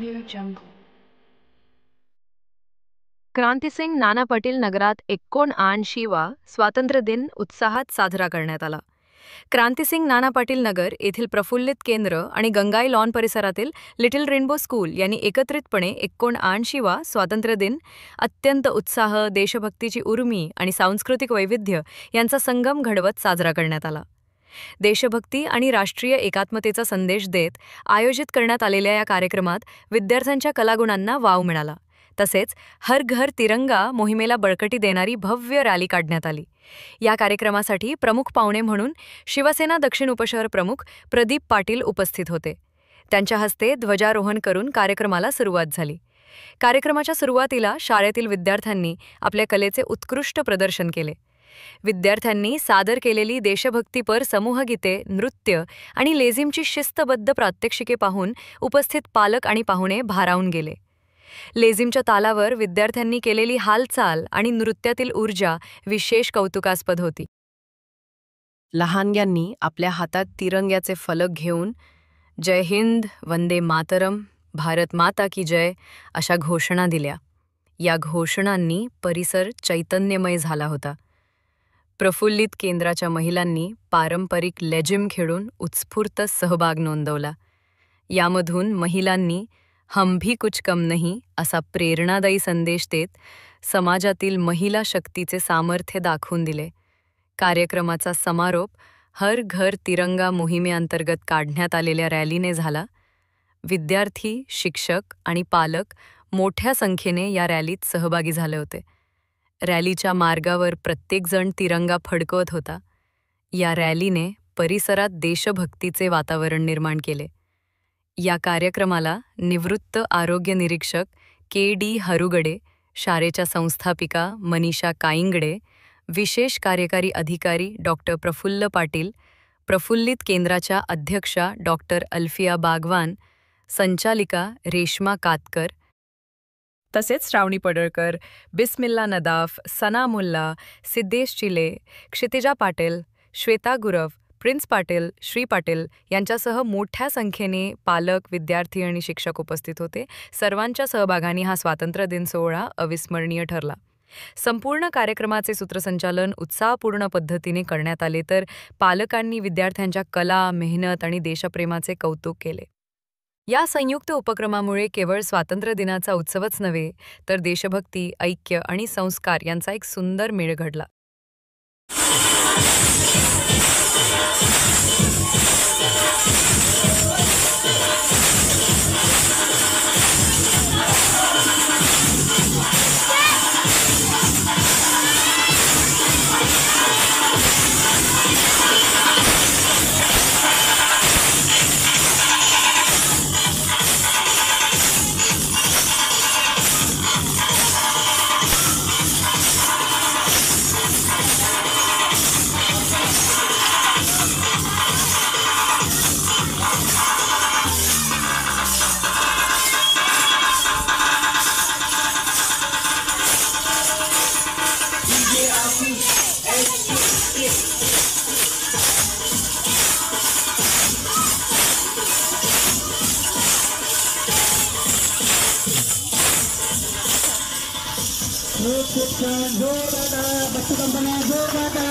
Audio Jungle. क्रांतिसिंग Nana Patil नगरात 79वा स्वातंत्र्य दिन उत्साहात साजरा करण्यात आला. क्रांतिसिंग नाना पाटील नगर येथील प्रफुल्लित केंद्र आणि गंगाई लॉन परिसरातील लिटिल रेनबो स्कूल यांनी एकत्रितपणे 79वा स्वातंत्र्य दिन अत्यंत उत्साह, देशभक्तीची उर्मी आणि सांस्कृतिक वैविध्य यांचा संगम घडवत साजरा करण्यात आला. देशभक्ती आणि राष्ट्रीय एकात्मतेचा संदेश देत आयोजित करण्यात आलेल्या या कार्यक्रमात विद्यार्थ्यांच्या कलागुणांना वाव मिळाला. तसेच हर घर तिरंगा मोहिमेला बळकटी देणारी भव्य रॅली काढण्यात आली. या कार्यक्रमासाठी प्रमुख पाहुणे म्हणून शिवसेना दक्षिण उपशहर प्रमुख प्रदीप पाटील उपस्थित होते. त्यांच्या हस्ते ध्वजारोहण करून कार्यक्रमाला सुरुवात झाली. कार्यक्रमाच्या सुरुवातीला शाळेतील विद्यार्थ्यांनी आपल्या कलेचे उत्कृष्ट प्रदर्शन केले. विद्यार्थ्यांनी सादर केलेली देशभक्तीपर समूहगीते, नृत्य आणि लेझिमची शिस्तबद्ध प्रात्यक्षिके पाहून उपस्थित पालक आणि पाहुणे भारावून गेले. लेझिमच्या तालावर विद्यार्थ्यांनी केलेली हालचाल आणि नृत्यातील ऊर्जा विशेष कौतुकास्पद होती. लहानग्यांनी आपल्या हातात तिरंग्याचे फलक घेऊन जय हिंद, वंदे मातरम, भारत माता की जय अशा घोषणा दिल्या. या घोषणांनी परिसर चैतन्यमय झाला होता. प्रफुल्लित केंद्राच्या महिलांनी पारंपरिक लेझिम खेळून उत्स्फूर्त सहभाग नोंदवला. यामधून महिलांनी हम भी कुछ कम नहीं असा प्रेरणादायी संदेश देत समाजातील महिला शक्तीचे सामर्थ्य दाखवून दिले. कार्यक्रमाचा समारोप हर घर तिरंगा मोहिमेअंतर्गत काढण्यात आलेल्या रॅलीने झाला. विद्यार्थी, शिक्षक आणि पालक मोठ्या संख्येने या रॅलीत सहभागी झाले होते. रॅलीच्या मार्गावर प्रत्येकजण तिरंगा फडकवत होता. या रॅलीने परिसरात देशभक्तीचे वातावरण निर्माण केले. या कार्यक्रमाला निवृत्त आरोग्य निरीक्षक के.डी. हरुगडे, शाळेच्या संस्थापिका मनीषा काईंगडे, विशेष कार्यकारी अधिकारी डॉक्टर प्रफुल्ल पाटील, प्रफुल्लित केंद्राच्या अध्यक्षा डॉक्टर अल्फिया बागवान, संचालिका रेश्मा कातकर, तसेच श्रावणी पडळकर, बिस्मिल्ला नदाफ, सना मुल्ला, सिद्धेश चिले, क्षितिजा पाटील, श्वेता गुरव, प्रिन्स पाटील, श्री पाटील यांच्यासह मोठ्या संख्येने पालक, विद्यार्थी आणि शिक्षक उपस्थित होते. सर्वांच्या सहभागाने हा स्वातंत्र्य दिन सोहळा अविस्मरणीय ठरला. संपूर्ण कार्यक्रमाचे सूत्रसंचालन उत्साहपूर्ण पद्धतीने करण्यात आले, तर पालकांनी विद्यार्थ्यांच्या कला, मेहनत आणि देशप्रेमाचे कौतुक केले. या संयुक्त उपक्रमामुळे केवळ स्वातंत्र्य दिनाचा उत्सवच नव्हे, तर देशभक्ती, ऐक्य आणि संस्कार यांचा एक सुंदर मेळ घडला. बच्चू कंपन्या जोरदार